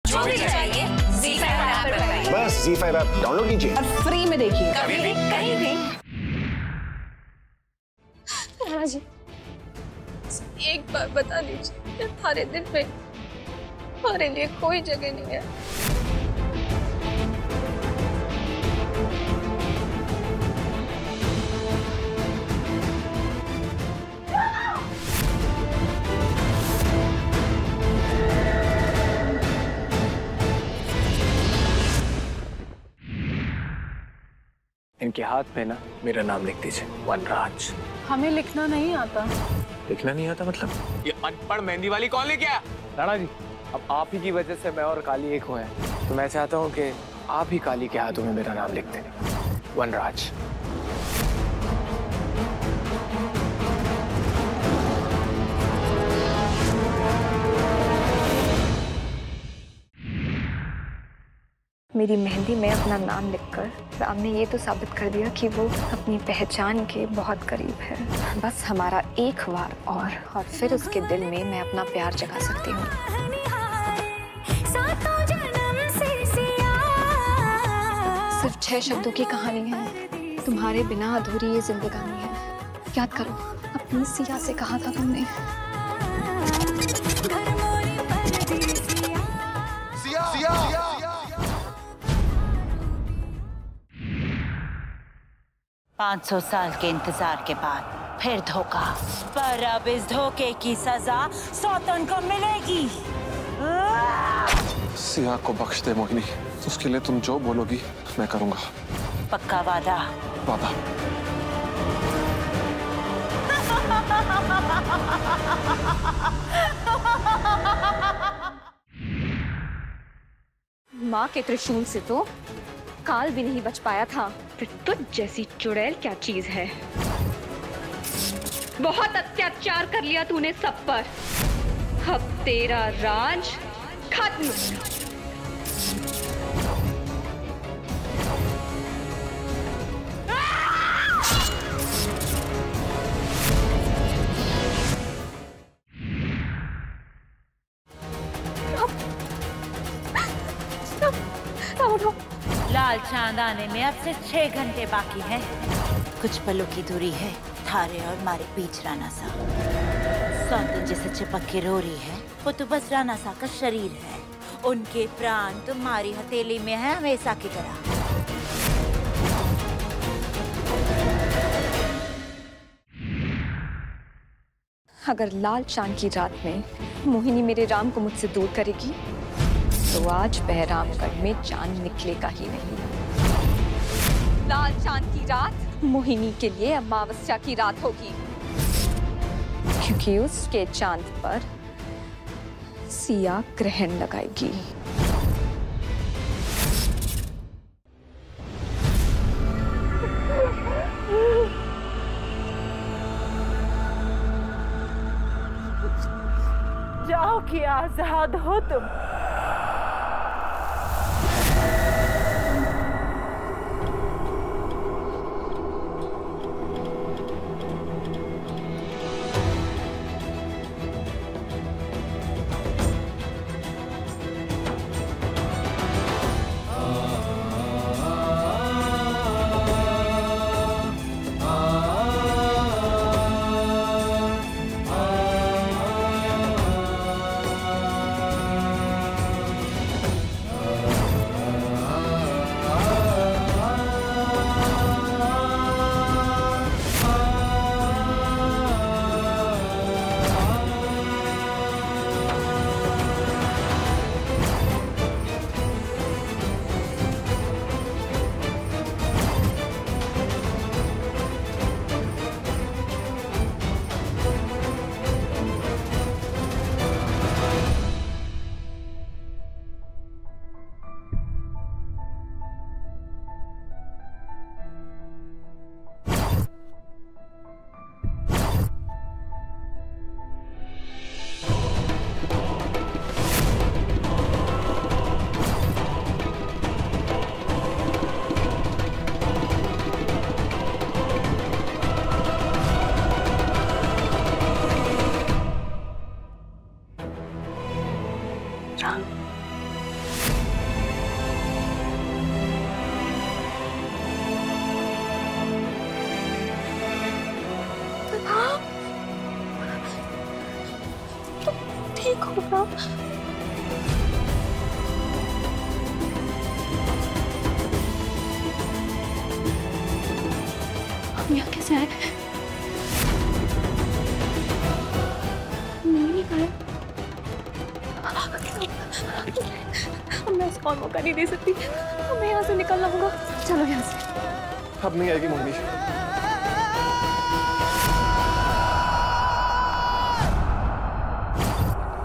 जो भी चाहिए ZEE5 ऐप पर पाइए। बस ZEE5 ऐप डाउनलोड कीजिए और फ्री में देखिए, कभी भी कहीं भी। राणा जी, एक बार बता दीजिए, हमारे दिल में हमारे लिए कोई जगह नहीं है। इनके हाथ में ना मेरा नाम लिख दीजिए, वनराज। हमें लिखना नहीं आता। लिखना नहीं आता मतलब? ये अनपढ़ मेहंदी वाली कौन लेके आया? राणा जी, अब आप ही की वजह से मैं और काली एक हुए हैं, तो मैं चाहता हूँ कि आप ही काली के हाथों में मेरा नाम लिख दें, वनराज। मेरी मेहंदी में अपना नाम लिखकर राम ने ये तो साबित कर दिया कि वो अपनी पहचान के बहुत करीब है। बस हमारा एक बार और फिर उसके दिल में मैं अपना प्यार जगा सकती हूँ। सिर्फ 6 शब्दों की कहानी है, तुम्हारे बिना अधूरी ये जिंदगानी है। याद करो, अपनी सिया से कहा था तुमने। सिया! 500 साल के इंतजार के बाद फिर धोखा, पर अब इस धोखे की सजा सौतन को मिलेगी। सिया को बख्श दे मोहिनी, उसके लिए तुम जो बोलोगी मैं करूंगा। पक्का वादा? वादा। माँ के त्रिशूल से तो काल भी नहीं बच पाया था, फिर तुझ जैसी चुड़ैल क्या चीज है। बहुत अत्याचार कर लिया तूने सब पर, अब तेरा राज खत्म। लाल चांद आने में अब से 6 घंटे बाकी हैं। कुछ पलों की दूरी है थारे और मारे बीच राना सा। सौतन जैसे चिपक के रो रही है, वो तो बस राना सा का शरीर है। उनके प्राण तुम्हारी हथेली में है हमेशा की तरह। अगर लाल चांद की रात में मोहिनी मेरे राम को मुझसे दूर करेगी, तो आज बहरामगढ़ में चांद निकलेगा ही नहीं। लाल चांद की रात मोहिनी के लिए अमावस्या की रात होगी, क्योंकि उसके चांद पर सिया ग्रहण लगाएगी। जाओ कि आजाद हो तुम। माँ। हम यहाँ कैसे आए? मोहिनी कहाँ है? मैं इसको और मौका नहीं दे सकती। हमें यहाँ से निकलना होगा। चलो यहाँ से। अब नहीं आएगी मोहिनी।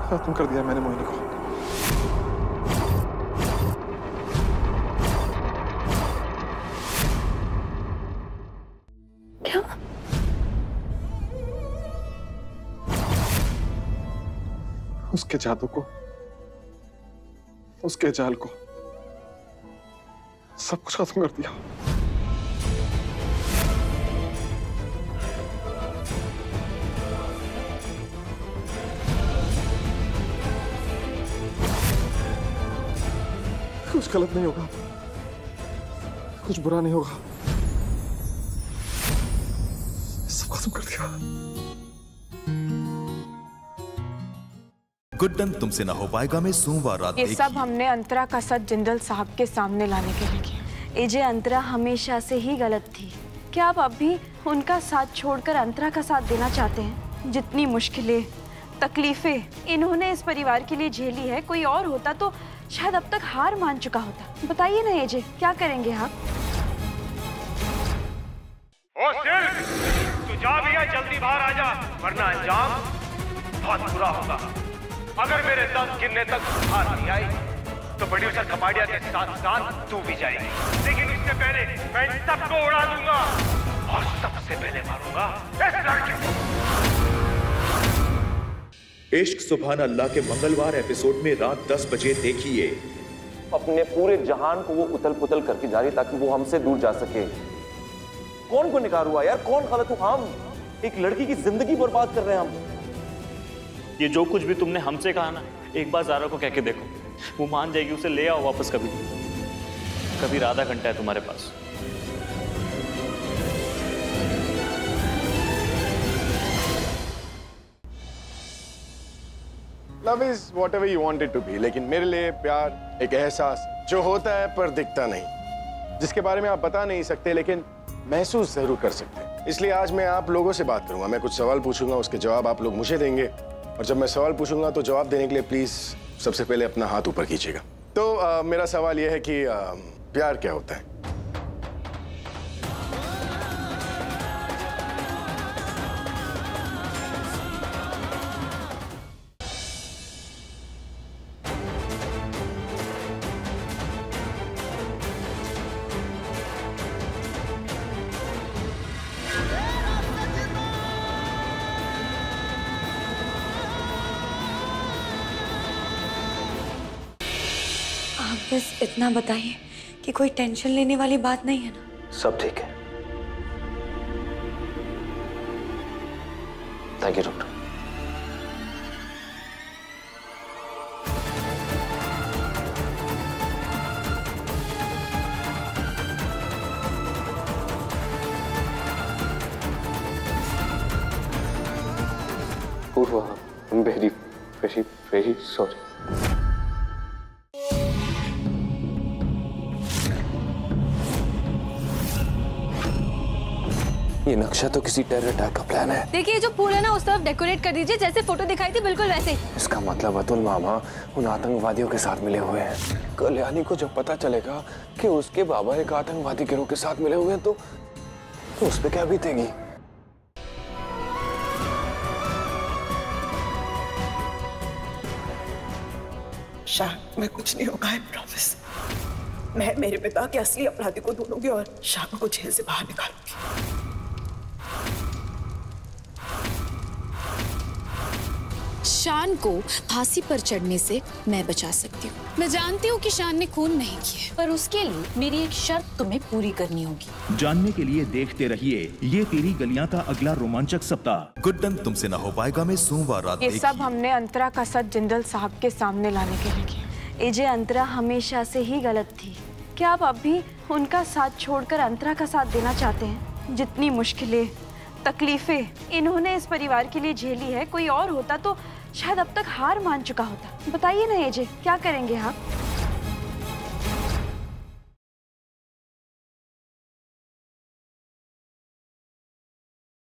खत्म कर दिया मैंने मोहिनी को। क्या? उसके जादू को, उसके जाल को, सब कुछ खत्म कर दिया। कुछ गलत नहीं होगा, कुछ बुरा नहीं होगा, सब खत्म कर दिया। गुड्डन तुमसे ना हो पाएगा में सोमवार रात ये सब हमने अंतरा का सच जिंदल साहब के सामने लाने के लिए किया। एजे, अंतरा हमेशा से ही गलत थी। क्या आप अब भी उनका साथ छोड़कर अंतरा का साथ देना चाहते हैं? जितनी मुश्किलें, तकलीफें इन्होंने इस परिवार के लिए झेली है, कोई और होता तो शायद अब तक हार मान चुका होता। बताइए ना एजे, क्या करेंगे आप? ओ सिल्क, तू जा भैया, जल्दी बाहर आ जा, वरना अंजाम बहुत बुरा होगा। अगर मेरे 10 गिनने तक हार नहीं आई तो प्रोड्यूसर कपाड़िया के साथ साथ तू भी जाएगी। लेकिन उससे पहले मैं इन सबको उड़ा दूंगा और सबसे पहले मारूंगा इस लड़के को। इश्क सुभान अल्लाह के मंगलवार एपिसोड में रात 10 बजे देखिए। अपने पूरे जहान को वो उतल पुतल करके जा रही ताकि वो हमसे दूर जा सके। कौन गुनहगार हुआ यार, कौन गलत हुआ? हम एक लड़की की जिंदगी बर्बाद कर रहे हैं हम। ये जो कुछ भी तुमने हमसे कहा ना, एक बार ज़ारा को कह के देखो, वो मान जाएगी। उसे ले आओ वापस। कभी आधा घंटा है तुम्हारे पास। Love is whatever you want it to be, लेकिन मेरे लिए प्यार एक एहसास जो होता है पर दिखता नहीं, जिसके बारे में आप बता नहीं सकते लेकिन महसूस जरूर कर सकते हैं। इसलिए आज मैं आप लोगों से बात करूंगा। मैं कुछ सवाल पूछूंगा, उसके जवाब आप लोग मुझे देंगे, और जब मैं सवाल पूछूंगा तो जवाब देने के लिए प्लीज सबसे पहले अपना हाथ ऊपर कीजिएगा। तो मेरा सवाल यह है कि प्यार क्या होता है? बस इतना बताइए कि कोई टेंशन लेने वाली बात नहीं है ना? सब ठीक है। Thank you doctor. Purva, I am very very very sorry. ये नक्शा तो किसी टेरर अटैक का प्लान है। देखिए जो फूल है ना उस तरफ डेकोरेट कर दीजिए, जैसे फोटो दिखाई थी बिल्कुल वैसे। इसका मतलब अतुल मामा उन आतंकवादियों के साथ मिले हुए हैं। कल्याणी को जब पता चलेगा कि उसके बाबा एक आतंकवादी गिरोह के साथ मिले हुए हैं तो उस पे क्या बीतेगी? शाह, मैं कुछ नहीं होगा, आई प्रॉमिस। मैं मेरे पिता के असली अपराधी को ढूंढूंगी और शाह को जेल से बाहर निकालूंगी। शान को फांसी पर चढ़ने से मैं बचा सकती हूँ। मैं जानती हूँ कि शान ने खून नहीं किया, पर उसके लिए मेरी एक शर्त तुम्हें पूरी करनी होगी। जानने के लिए देखते रहिए ये तेरी गलियां का अगला रोमांचक सप्ताह। गुड्डन तुमसे ना हो पाएगा में सोमवार रात। ये सब हमने अंतरा का सच जिंदल साहब के सामने लाने के लिए किया। एजे, अंतरा हमेशा से ही गलत थी। क्या आप अब भी उनका साथ छोड़कर अंतरा का साथ देना चाहते हैं? जितनी मुश्किलें, तकलीफें इन्होंने इस परिवार के लिए झेली है, कोई और होता तो शायद अब तक हार मान चुका होता। बताइए ना एजे, क्या करेंगे आप?